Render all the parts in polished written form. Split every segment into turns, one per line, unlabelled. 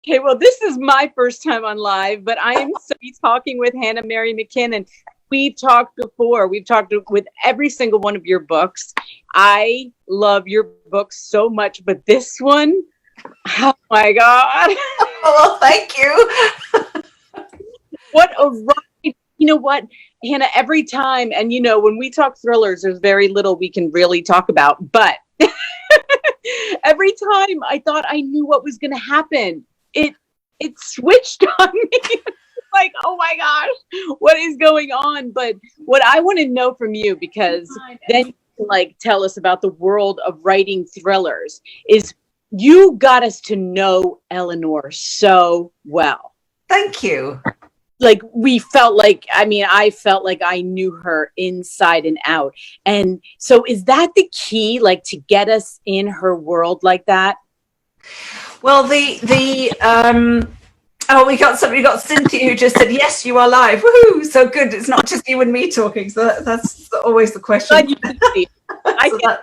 Okay, well, this is my first time on live, but I am so talking with Hannah Mary Mckinnon. We've talked before. We've talked with every single one of your books. I love your books so much, but this one, oh my God.
Oh, well, thank you.
What a ride. You know what, Hannah, every time, and when we talk thrillers, there's very little we can really talk about, but every time I thought I knew what was going to happen, it it switched on me. Like, oh my gosh, what is going on? But what I want to know from you, because then you can like tell us about the world of writing thrillers, is you got us to know Eleanor so well.
Thank you.
Like we felt like, I mean, I felt like I knew her inside and out. And so is that the key, like to get us in her world like that?
Well, oh, we got Cynthia who just said, yes, you are live. Woohoo! So good. It's not just you and me talking. So that's always the question.
Glad you can see. I get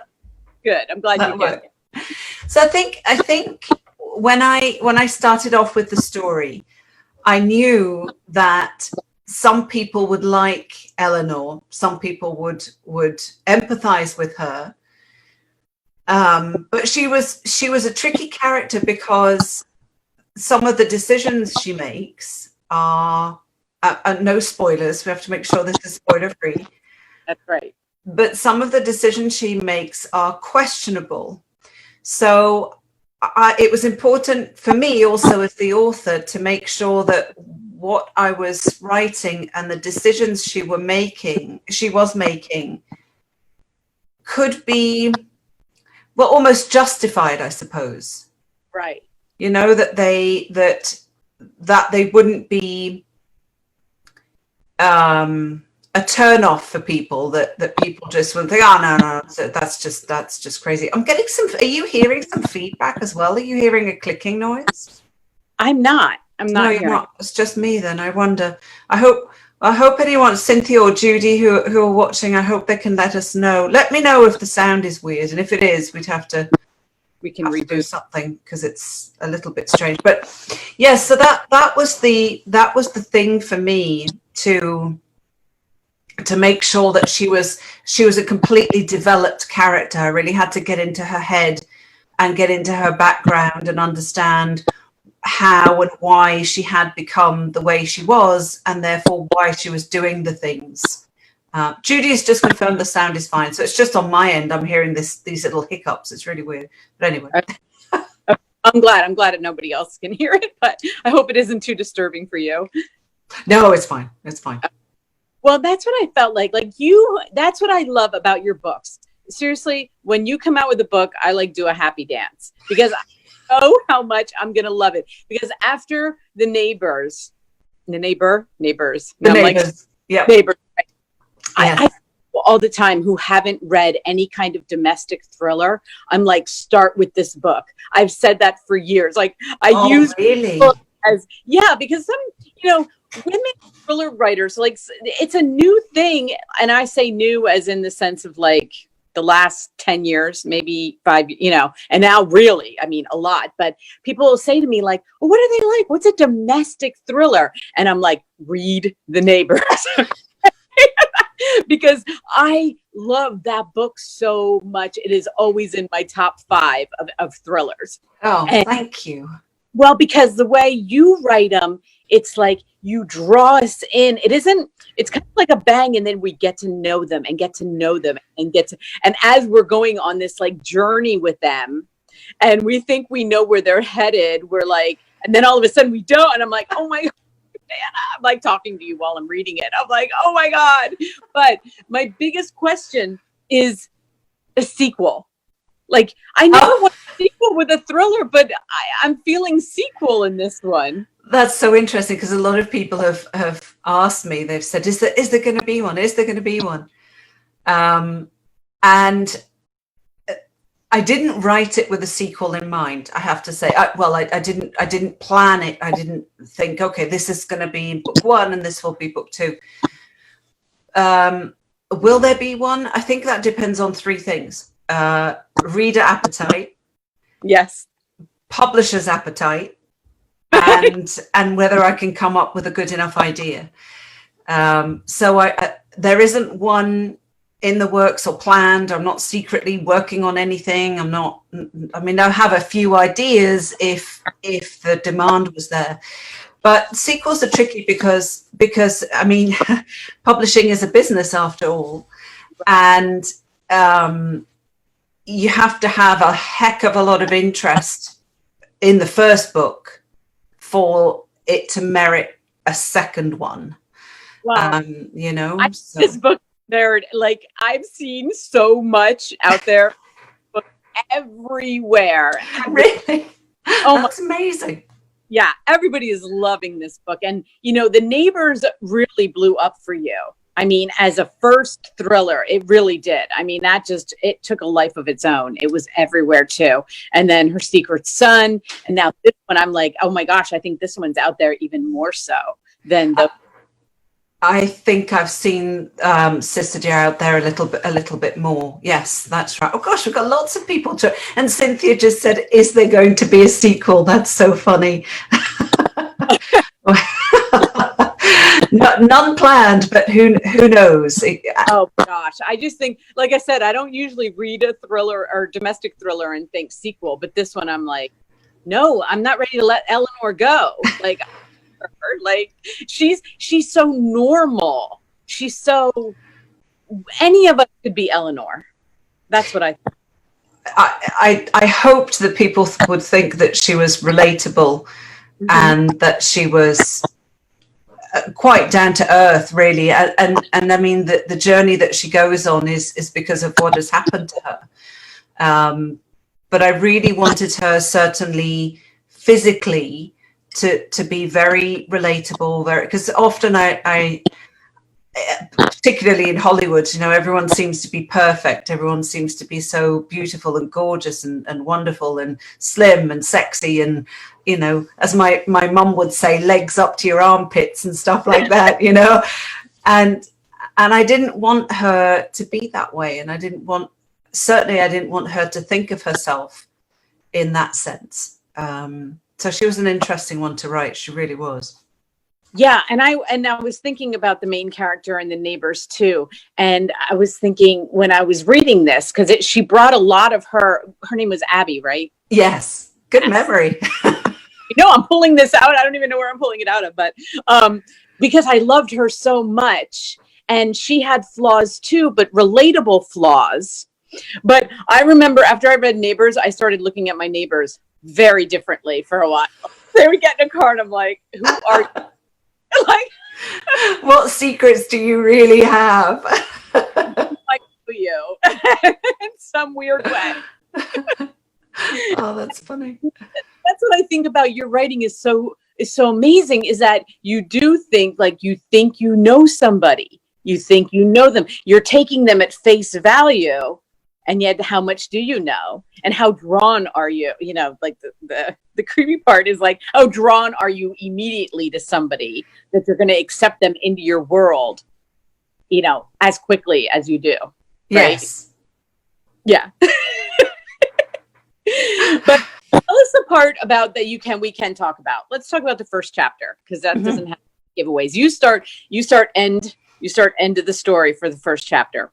good. I'm glad you get it.
So I think when I started off with the story, I knew that some people would like Eleanor, some people would empathize with her. But she was a tricky character because some of the decisions she makes are no spoilers. We have to make sure this is spoiler free.
That's right.
But some of the decisions she makes are questionable. So it was important for me also as the author to make sure that what I was writing and the decisions she was making could be, well, almost justified, I suppose.
Right.
You know, that they wouldn't be a turn off for people, that people just wouldn't think, oh no, that's just crazy. I'm getting are you hearing some feedback as well? Are you hearing a clicking noise?
I'm not.
No, you're not. It's just me then. I wonder. I hope anyone, Cynthia or Judy, who are watching, I hope they can let us know. Let me know if the sound is weird, and if it is, we can redo something because it's a little bit strange. But yes, so that was the thing for me to make sure that she was a completely developed character. I really had to get into her head and get into her background and understand how and why she had become the way she was, and therefore why she was doing the things. Judy has just confirmed the sound is fine, so it's just on my end. I'm hearing these little hiccups. It's really weird, but anyway.
I'm glad that nobody else can hear it, but I hope it isn't too disturbing for you.
No, it's fine. It's fine.
Well, that's what I felt like that's what I love about your books. Seriously, when you come out with a book, I like do a happy dance because I know how much I'm going to love it. Because after the neighbors,
yeah.
Neighbors. I all the time who haven't read any kind of domestic thriller, I'm like, start with this book. I've said that for years. Like I use
really
as because some, women thriller writers, like it's a new thing. And I say new as in the sense of like the last 10 years, maybe 5, and now really, I mean, a lot, but people will say to me like, well, what are they like? What's a domestic thriller? And I'm like, read The Neighbors. Because I love that book so much. It is always in my top 5 of thrillers.
Oh, thank you.
Well, because the way you write them, it's like you draw us in. It's kind of like a bang, and then we get to know them and get to know them and and as we're going on this like journey with them, and we think we know where they're headed, we're like, and then all of a sudden we don't, and I'm like, oh my God. I'm like talking to you while I'm reading it. I'm like, oh my God. But my biggest question is a sequel. Like I never want a sequel with a thriller, but I'm feeling sequel in this one.
That's so interesting because a lot of people have asked me, they've said, is there going to be one? Is there going to be one? And I didn't write it with a sequel in mind, I have to say. I didn't plan it. I didn't think, okay, this is going to be book 1 and this will be book 2. Will there be one? I think that depends on 3 things. Reader appetite.
Yes.
Publisher's appetite. and whether I can come up with a good enough idea. So there isn't one in the works or planned. I'm not secretly working on anything. I mean, I have a few ideas if the demand was there. But sequels are tricky because I mean, publishing is a business after all. And you have to have a heck of a lot of interest in the first book for it to merit a second one.
Wow.
You know,
this book nerd, like I've seen so much out there everywhere.
Really?
Oh,
that's amazing.
Yeah, everybody is loving this book. And, you know, The Neighbors really blew up for you. I mean, as a first thriller, it really did. I mean, it took a life of its own. It was everywhere too. And then Her Secret Son. And now this one, I'm like, oh my gosh, I think this one's out there even more so than the...
I think I've seen Sister Dear out there a little bit more. Yes, that's right. Oh gosh, we've got lots of people to. And Cynthia just said, "Is there going to be a sequel?" That's so funny. None planned, but who knows?
Oh gosh, I just think, like I said, I don't usually read a thriller or domestic thriller and think sequel, but this one, I'm like, no, I'm not ready to let Eleanor go. Like. Like she's so normal. She's so, any of us could be Eleanor. That's what
I hoped that people would think that she was relatable, mm-hmm. and that she was quite down to earth, really. And I mean, the journey that she goes on is because of what has happened to her. But I really wanted her, certainly physically, to be very relatable, because often I particularly in Hollywood, you know, everyone seems to be perfect. Everyone seems to be so beautiful and gorgeous and wonderful and slim and sexy, and, you know, as my mum would say, legs up to your armpits and stuff like that, you know. And I didn't want her to be that way, and I didn't want her to think of herself in that sense. So she was an interesting one to write. She really was.
Yeah, and I was thinking about the main character and The Neighbors too. And I was thinking when I was reading this, because she brought a lot of her name was Abby, right?
Yes. Good memory.
You know, I'm pulling this out. I don't even know where I'm pulling it out of, but because I loved her so much, and she had flaws too, but relatable flaws. But I remember after I read Neighbors, I started looking at my neighbors very differently for a while. They would get in a car and I'm like, who are you? Like,
what secrets do you really have?
Like you in some weird way.
Oh, that's funny.
That's what I think about your writing is so amazing, is that you do think you know somebody. You think you know them. You're taking them at face value. And yet, how much do you know? And how drawn are you? You know, like the creepy part is like, how drawn are you immediately to somebody that you're going to accept them into your world, you know, as quickly as you do. Right?
Yes.
Yeah. But tell us the part about that we can talk about. Let's talk about the first chapter, because that doesn't have giveaways. You start end of the story for the first chapter.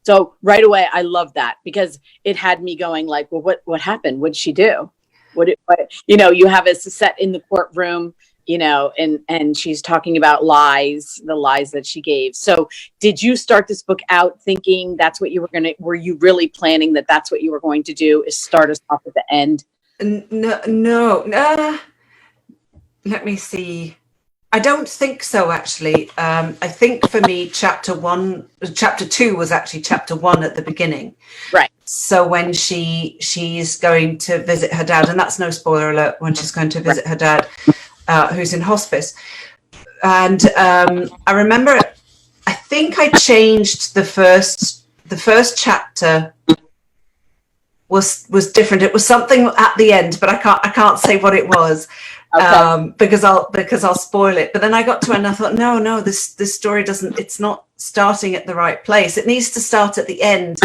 So right away, I love that, because it had me going like, well, what happened? What'd she do? What you know, you have us set in the courtroom, you know, and she's talking about the lies that she gave. So did you start this book out thinking that's what you were you really planning that's what you were going to do, is start us off at the end?
No. Let me see. I don't think so, actually. I think for me, chapter 2 was actually chapter 1 at the beginning.
Right.
So when she's going to visit her dad, and that's no spoiler alert, when she's going to visit her dad, who's in hospice. And I remember, I think I changed the first chapter was different. It was something at the end, but I can't say what it was. Okay. Because I'll spoil it. But then I got to it and I thought, no, this story it's not starting at the right place. It needs to start at the end,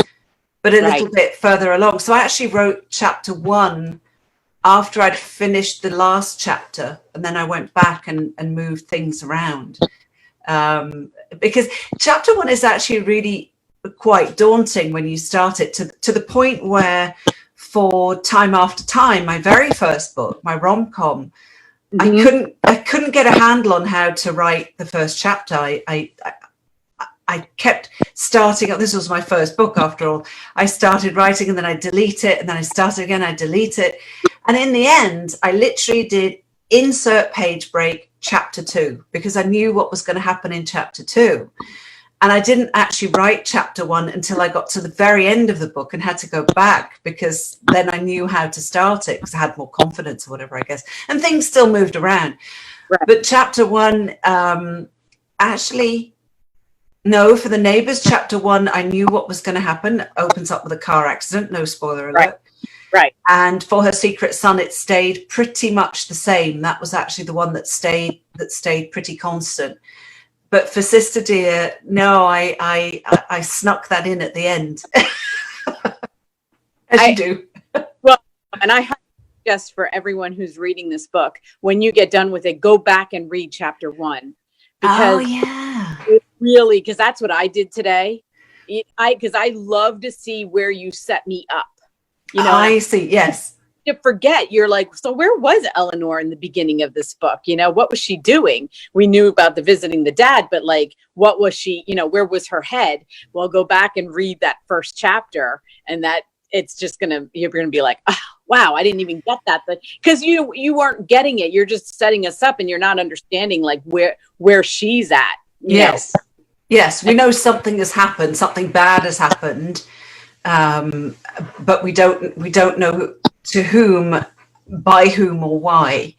but a little bit further along. So I actually wrote chapter 1 after I'd finished the last chapter, and then I went back and moved things around. Because chapter 1 is actually really quite daunting when you start it, to the point where for Time After Time, my very first book, my rom-com, I couldn't get a handle on how to write the first chapter. I kept starting. This was my first book, after all. I started writing, and then I delete it, and then I start again. I delete it, and in the end, I literally did insert page break chapter 2, because I knew what was going to happen in chapter 2. And I didn't actually write chapter 1 until I got to the very end of the book and had to go back, because then I knew how to start it, because I had more confidence or whatever, I guess. And things still moved around. Right. But chapter 1, actually, no, for The Neighbours, chapter 1, I knew what was going to happen. It opens up with a car accident, no spoiler alert.
Right.
And for Her Secret Son, it stayed pretty much the same. That was actually the one that stayed pretty constant. But for Sister Dear, no, I snuck that in at the end, as you do.
Well, and I suggest for everyone who's reading this book, when you get done with it, go back and read chapter 1, because it really, because that's what I did today. Because I love to see where you set me up. You know,
I see. Yes.
To forget, you're like, so where was Eleanor in the beginning of this book? You know, what was she doing? We knew about the visiting the dad, but like, what was she, you know, where was her head? Well, go back and read that first chapter, and that it's just you're gonna be like, oh, wow, I didn't even get that. But because you weren't getting it, you're just setting us up, and you're not understanding like where she's at.
Yes. Yes, we know something has happened, something bad has happened, but we don't know to whom, by whom, or why.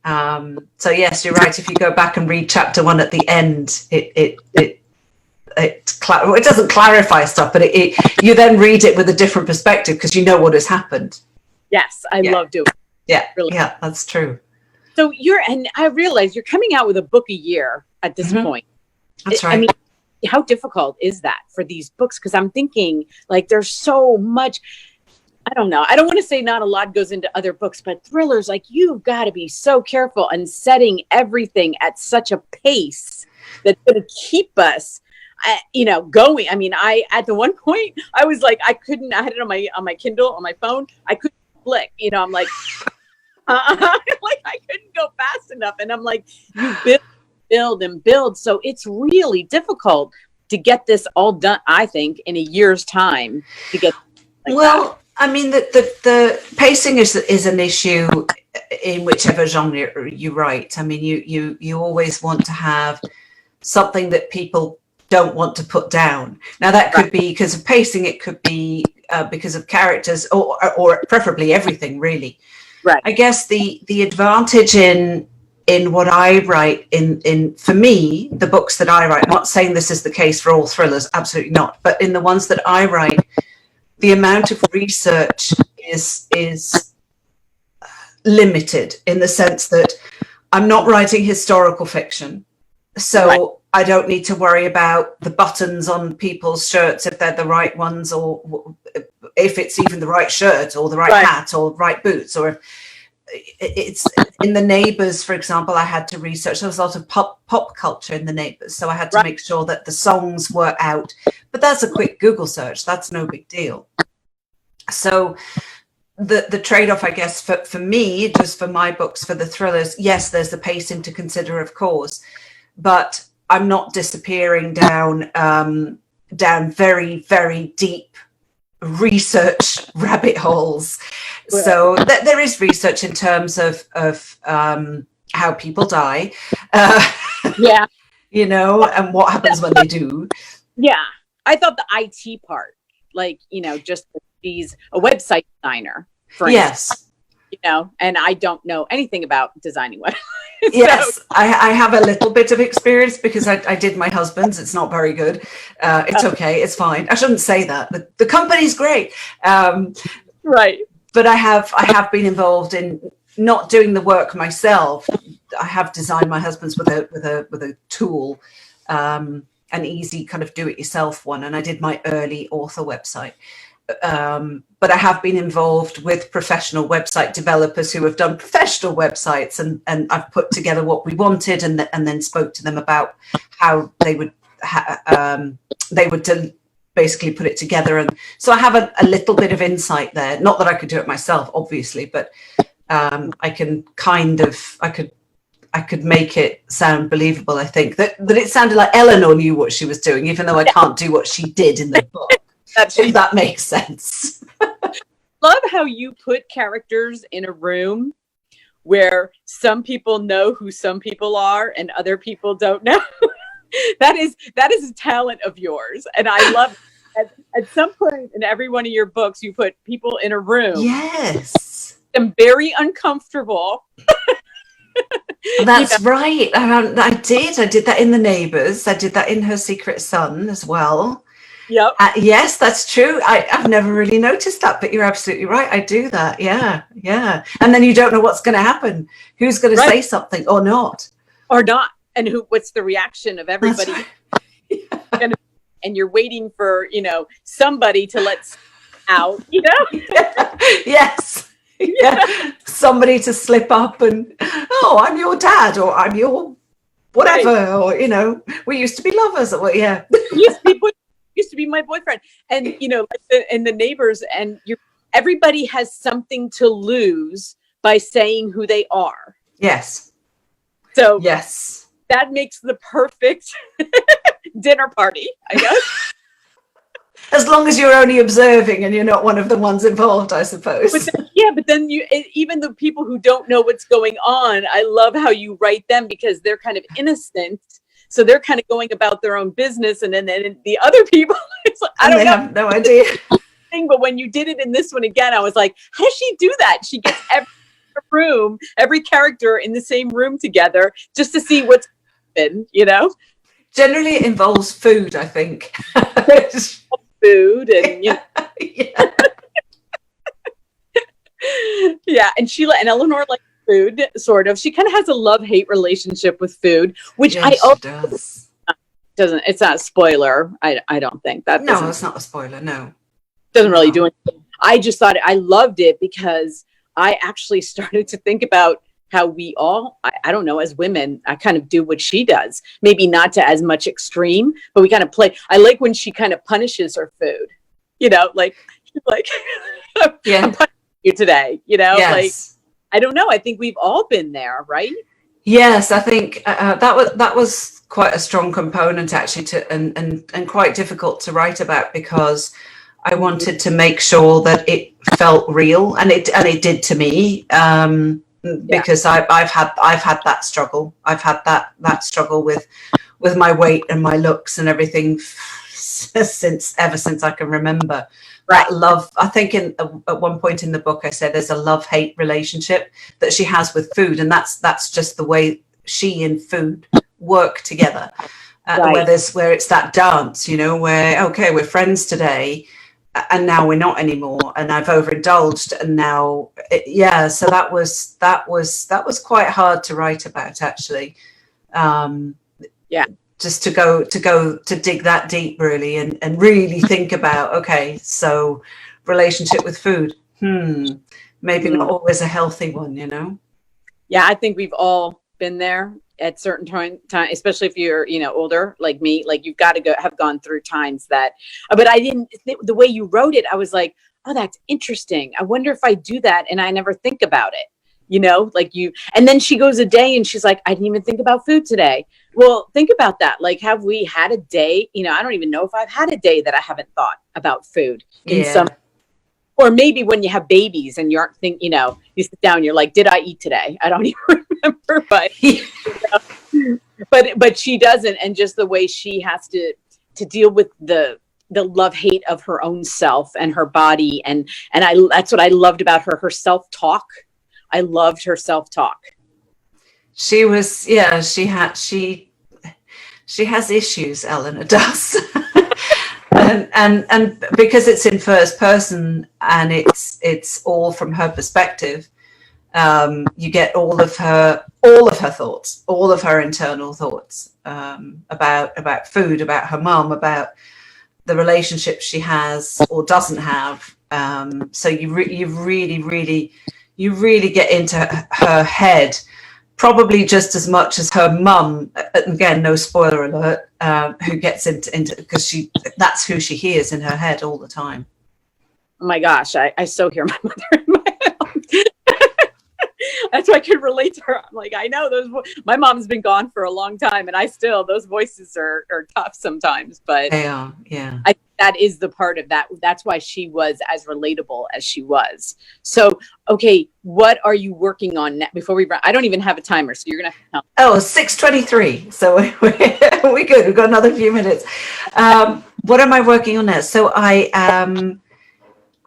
So yes, you're right. If you go back and read chapter 1 at the end, it doesn't clarify stuff, but you then read it with a different perspective, because you know what has happened.
Yes, I love doing it.
Yeah,
really.
Yeah, that's true.
So and I realize you're coming out with a book a year at this point.
That's right.
I mean, how difficult is that for these books? Because I'm thinking, like, there's so much. I don't know. I don't want to say not a lot goes into other books, but thrillers, like, you've got to be so careful and setting everything at such a pace that's going to keep us, going. I mean, at the one point, I was like, I had it on my Kindle, on my phone. I couldn't flick. I'm like, like I couldn't go fast enough. And I'm like, you build and build. So it's really difficult to get this all done, I think, in a year's time to get
that. I mean, the pacing is an issue in whichever genre you write. I mean, you always want to have something that people don't want to put down. Now, that could be because of pacing. It could be because of characters, or preferably everything, really.
Right.
I guess the advantage in what I write, in for me, the books that I write, I'm not saying this is the case for all thrillers, absolutely not, but in the ones that I write, the amount of research is limited, in the sense that I'm not writing historical fiction. So I don't need to worry about the buttons on people's shirts, if they're the right ones, or if it's even the right shirt, or the right hat, or right boots, or if it's in The Neighbours, for example, I had to research. There was a lot of pop culture in The Neighbours, so I had to make sure that the songs were out. But that's a quick Google search. That's no big deal. So the trade-off, I guess, for me, just for my books, for the thrillers, yes, there's the pacing to consider, of course, but I'm not disappearing down very, very deep research rabbit holes. So there is research in terms of how people die, and what happens when they do.
Yeah, I thought the IT part, like, just she's a website designer, for instance, and I don't know anything about designing websites.
Yes, I have a little bit of experience, because I did my husband's. It's not very good. It's okay. It's fine. I shouldn't say that. The company's great.
Right.
But I have been involved in not doing the work myself. I have designed my husband's with a tool, an easy kind of do-it-yourself one, and I did my early author website. but I have been involved with professional website developers who have done professional websites, and I've put together what we wanted, and then spoke to them about how they would basically put it together. And so I have a little bit of insight there. Not that I could do it myself, obviously, but I could make it sound believable. I think that it sounded like Eleanor knew what she was doing, even though I can't do what she did in the book. If that makes sense.
Love how you put characters in a room where some people know who some people are and other people don't know. that is a talent of yours, and I love it. At some point in every one of your books, you put people in a room.
Yes,
I'm very uncomfortable.
That's right. I did that in The Neighbours. I did that in Her Secret Son as well.
Yep.
Yes, that's true. I've never really noticed that, but you're absolutely right. I do that. Yeah. And then you don't know what's going to happen. Who's going to say something or not? And what's the reaction of everybody? Right. And you're waiting for, somebody to let out, Yes. Yeah. Somebody to slip up and, oh, I'm your dad, or I'm your whatever, right. Or, we used to be lovers. Or, yeah.
Used to be my boyfriend, and like in The Neighbours, and everybody has something to lose by saying who they are.
Yes.
So
yes,
that makes the perfect dinner party, I guess.
As long as you're only observing and you're not one of the ones involved, I suppose.
But then even the people who don't know what's going on, I love how you write them, because they're kind of innocent. So they're kind of going about their own business, and then the other people, it's like, I don't know.
Have no idea.
But when you did it in this one again, I was like, how does she do that? She gets every character in the same room together just to see what's happened,
Generally, it involves food, I think.
Food and yeah, and Sheila and Eleanor like food, sort of. She kind of has a love-hate relationship with food, which does. It's not a spoiler. I don't think that.
No, it's not a spoiler. No,
doesn't really do anything. I just thought I loved it because I actually started to think about how we all, I don't know, as women, I kind of do what she does. Maybe not to as much extreme, but we kind of play. I like when she kind of punishes her food. Like she's like,
yeah,
I'm punishing you today.
Yes.
Like. I don't know. I think we've all been there, right?
Yes, I think that was quite a strong component, actually, and quite difficult to write about, because I wanted to make sure that it felt real, and it did to me, because I've had that struggle. I've had that struggle with my weight and my looks and everything since I can remember. That love, I think at one point in the book, I said there's a love-hate relationship that she has with food, and that's just the way she and food work together. Where it's that dance, where okay, we're friends today, and now we're not anymore, and I've overindulged, and now so that was quite hard to write about, actually. Just to dig that deep, really, and really think about, okay, so relationship with food, maybe not always a healthy one,
Yeah, I think we've all been there at certain time, especially if you're, older like me. Like, you've got to have gone through times that, but I didn't. The way you wrote it, I was like, oh, that's interesting. I wonder if I do that, and I never think about it. And then she goes a day and she's like, I didn't even think about food today. Well, think about that. Like, have we had a day? I don't even know if I've had a day that I haven't thought about food in some, or maybe when you have babies and you aren't thinking, you sit down, you're like, did I eat today? I don't even remember, but she doesn't. And just the way she has to deal with the love-hate of her own self and her body. And that's what I loved about her self-talk. I loved her self-talk.
She was, she has issues, Eleanor does. and because it's in first person and it's all from her perspective, you get all of her thoughts, all of her internal thoughts, about food, about her mom, about the relationships she has or doesn't have. So you really get into her head, probably just as much as her mum. Again, no spoiler alert. Who gets into because that's who she hears in her head all the time.
Oh my gosh, I so hear my mother in my head. That's why I could relate to her. I'm like, I know those. My mom's been gone for a long time, and those voices are tough sometimes. But
they are, yeah.
I think that is the part of that. That's why she was as relatable as she was. So, okay, what are you working on now? Before we run, I don't even have a timer, so you're gonna have to tell me.
Oh, 6:23. So we're good. We've got another few minutes. What am I working on now? So I'm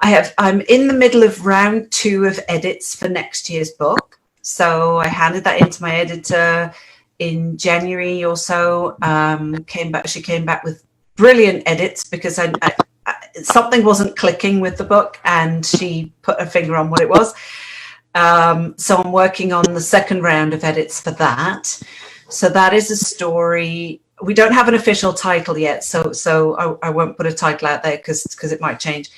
in the middle of round 2 of edits for next year's book. So I handed that into my editor in January or so. She came back with brilliant edits because something wasn't clicking with the book, and she put her finger on what it was. So I'm working on the second round of edits for that. So that is a story. We don't have an official title yet, so I won't put a title out there because it might change.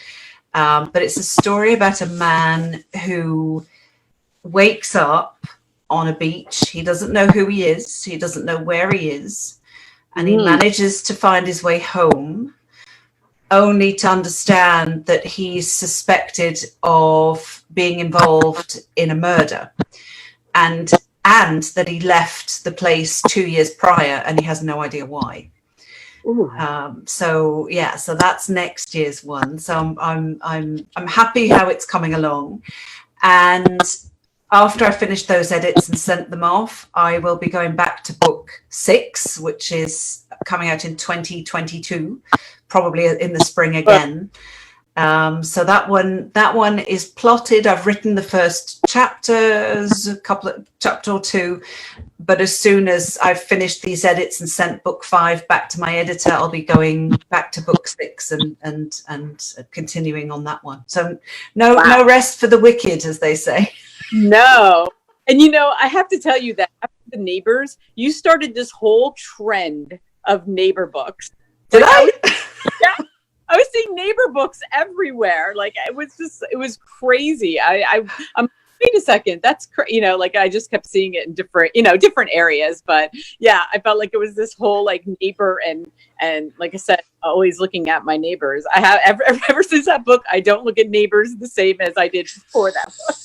But it's a story about a man who wakes up on a beach. He doesn't know who he is. He doesn't know where he is. And he manages to find his way home, only to understand that he's suspected of being involved in a murder. And that he left the place 2 years prior, and he has no idea why. So that's next year's one. So I'm happy how it's coming along. And after I finish those edits and sent them off, I will be going back to book 6, which is coming out in 2022, probably in the spring again. So that one is plotted. I've written the first chapters, chapter or 2, but as soon as I've finished these edits and sent book 5 back to my editor, I'll be going back to book 6 and continuing on that one. So no rest for the wicked, as they say.
No. And I have to tell you that after The Neighbors, you started this whole trend of neighbor books.
Did I?
Yeah. I was seeing neighbor books everywhere. Like it was crazy. I'm wait a second. That's I just kept seeing it in different areas. But yeah, I felt like it was this whole like neighbor and like I said, always looking at my neighbors. I have ever since that book, I don't look at neighbors the same as I did before that book.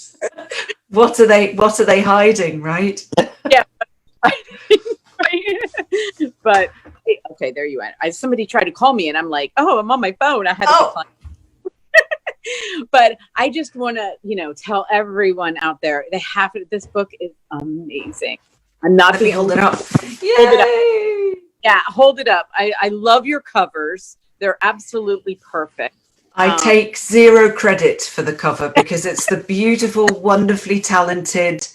What are they hiding, right?
Yeah. But okay, there you went. Somebody tried to call me and I'm like, oh, I'm on my phone. I had to decline. But I just want to, tell everyone out there, this book is amazing. I'm not
Let me hold it up. Yay!
Hold it up. Yeah, hold it up. I love your covers. They're absolutely perfect.
I take zero credit for the cover because it's the beautiful, wonderfully talented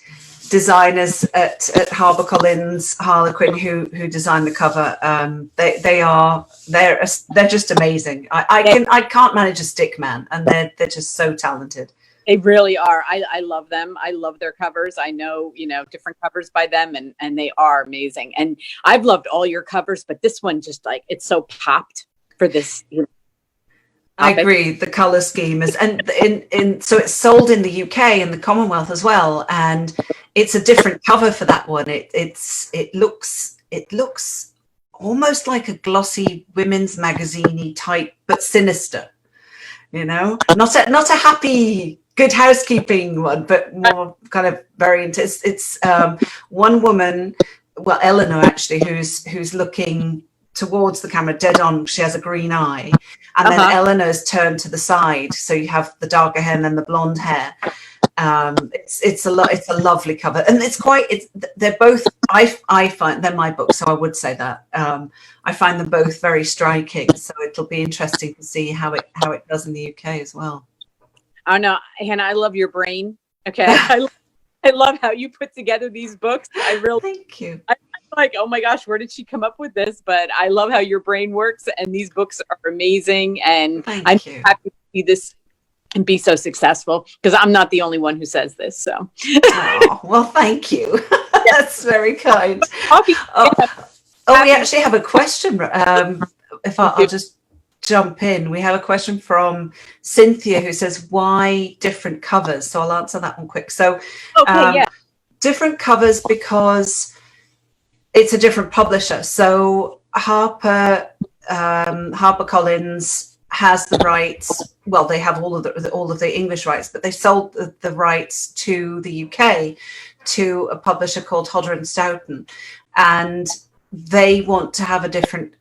designers at HarperCollins, Harlequin, who designed the cover. They're just amazing. I can't manage a stick man, and they're just so talented.
They really are. I love them. I love their covers. I know, different covers by them, and they are amazing. And I've loved all your covers, but this one just it's so popped for this.
I agree. The color scheme is, and so it's sold in the UK and the Commonwealth as well, and it's a different cover for that one. It looks almost like a glossy women's magazine-y type, but sinister. Not a happy Good Housekeeping one, but more kind of very intense. It's one woman, well, Eleanor actually, who's looking towards the camera dead on. She has a green eye, and then Eleanor's turned to the side, so you have the darker hair and then the blonde hair. It's a lovely cover, and they're both, I find, they're my books, so I would say that I find them both very striking, so it'll be interesting to see how it does in the UK as well.
Oh no, Hannah, I love your brain. Okay. I love how you put together these books. I really
thank you.
I'm like, oh my gosh, where did she come up with this? But I love how your brain works, and these books are amazing. And I'm happy to see this and be so successful, because I'm not the only one who says this. So,
well, thank you. That's very kind. We actually have a question. If I'll just jump in. We have a question from Cynthia who says, why different covers? So I'll answer that one quick. So different covers because it's a different publisher. So HarperCollins has the rights. Well, they have all of the English rights, but they sold the rights to the UK to a publisher called Hodder and Stoughton, and they want to have a different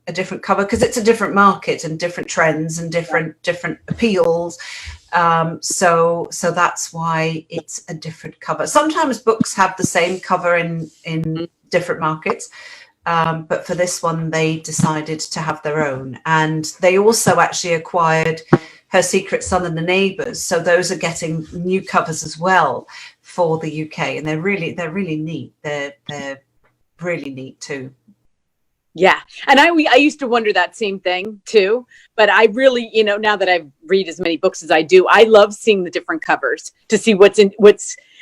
cover because it's a different market and different trends and different appeals. So that's why it's a different cover. Sometimes books have the same cover in different markets, but for this one they decided to have their own. And they also actually acquired Her Secret Son and the Neighbours, so those are getting new covers as well for the UK, and they're really neat. They're really neat too.
Yeah. And I used to wonder that same thing too, but I really, now that I read as many books as I do, I love seeing the different covers to see what's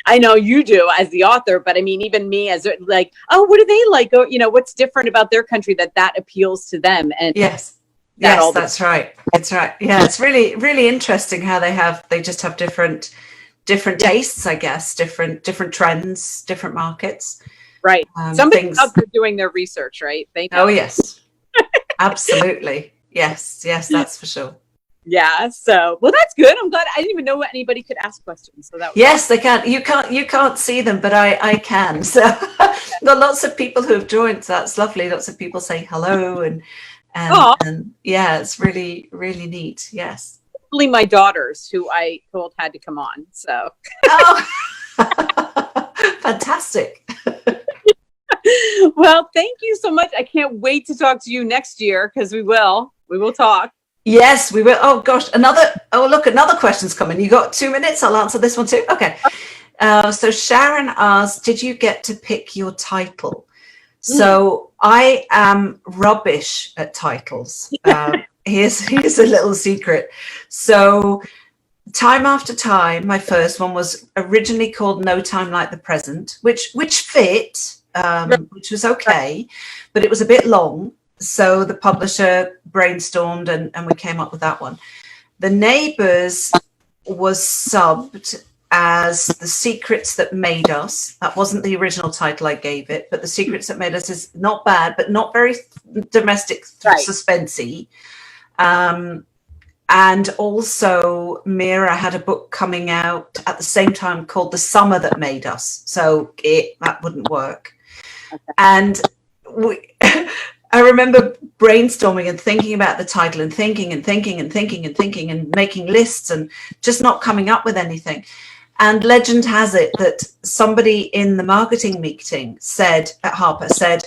I know you do as the author, but I mean, even me as like, oh, what do they like? Or, what's different about their country that appeals to them? And
yes, that's right. It's right. Yeah. It's really, really interesting how they just have different tastes, I guess, different trends, different markets.
Right. Somebody else is doing their research, right? They know.
Oh, yes. Absolutely. Yes, that's for sure.
Yeah. So, well, that's good. I'm glad. I didn't even know anybody could ask questions. So that was
yes, they can. You can't see them, but I can. So there are lots of people who have joined. So that's lovely. Lots of people say hello and yeah, it's really, really neat. Yes.
Only my daughters, who I told had to come on. So.
Oh. Fantastic.
Well, thank you so much. I can't wait to talk to you next year because we will talk.
Yes, we will. Oh gosh, another question's coming. You got 2 minutes? I'll answer this one too. Okay. So Sharon asked, did you get to pick your title? So I am rubbish at titles. Here's a little secret. So Time After Time, my first one, was originally called No Time Like the Present, which fit, which was okay, but it was a bit long. So the publisher brainstormed and we came up with that one. The Neighbours was subbed as The Secrets That Made Us. That wasn't the original title I gave it, but The Secrets That Made Us is not bad, but not very domestic suspensey. And also Mira had a book coming out at the same time called The Summer That Made Us. So that wouldn't work. Okay. And I remember brainstorming and thinking about the title and thinking and making lists and just not coming up with anything. And legend has it that somebody in the marketing meeting at Harper said,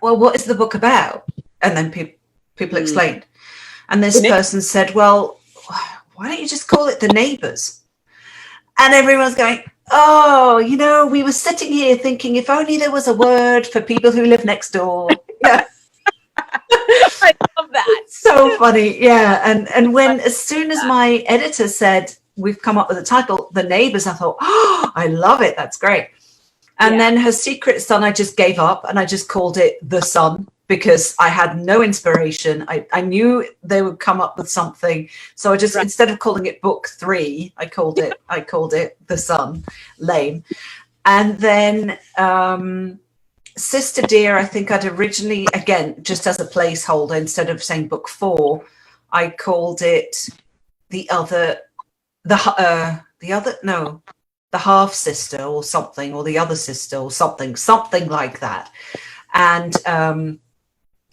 well, what is the book about? And then people explained. And this person said, well, why don't you just call it The Neighbours? And everyone's going, oh, we were sitting here thinking if only there was a word for people who live next door. Yeah.
I love that.
So funny. Yeah. And as soon as my editor said, we've come up with a title, The Neighbours, I thought, oh, I love it. That's great. And then Her Secret Son, I just gave up and I just called it The Son, because I had no inspiration. I knew they would come up with something. So I just, instead of calling it book 3, I called it The Son. Lame. And then Sister Dear, I think I'd originally, again, just as a placeholder, instead of saying book 4, I called it the half sister or something, or the other sister or something like that. And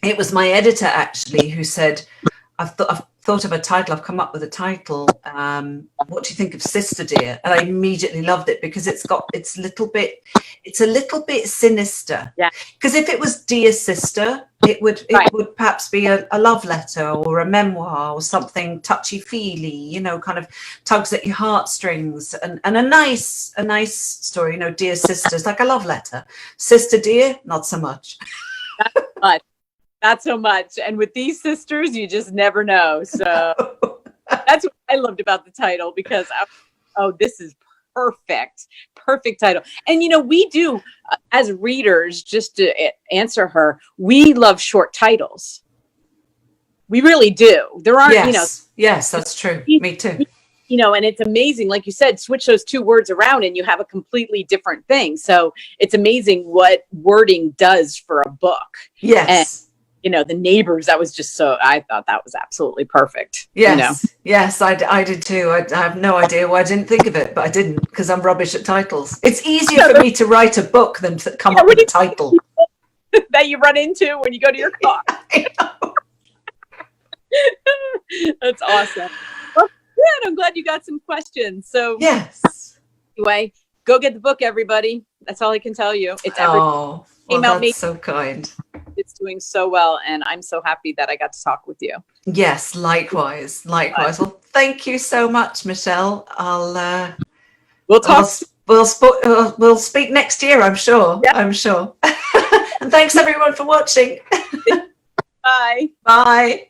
it was my editor actually who said, I've thought of a title, I've come up with a title. What do you think of Sister Dear? And I immediately loved it because it's a little bit sinister. Yeah. Because if it was Dear Sister, it would perhaps be a love letter or a memoir or something touchy-feely, kind of tugs at your heartstrings, and a nice story, Dear Sister is like a love letter. Sister Dear, not so much.
Not so much. And with these sisters, you just never know. So that's what I loved about the title, because this is perfect title. And we do, as readers, just to answer her, we love short titles. We really do. There aren't,
Yes, that's true. Me too.
And it's amazing, like you said, switch those two words around and you have a completely different thing. So it's amazing what wording does for a book.
Yes.
And, the Neighbors, I thought that was absolutely perfect.
Yes. Yes, I did too. I have no idea why I didn't think of it, but I didn't, because I'm rubbish at titles. It's easier for me to write a book than to come up with a title.
That you run into when you go to your car.
I know.
That's awesome. Well, good. I'm glad you got some questions. So
yes.
Anyway, go get the book, everybody. That's all I can tell you. It's
that's so kind.
It's doing so well, and I'm so happy that I got to talk with you.
Yes, likewise. Well, thank you so much, Michelle.
We'll talk.
We'll speak next year, I'm sure. Yep. I'm sure. And thanks everyone for watching.
Bye.
Bye.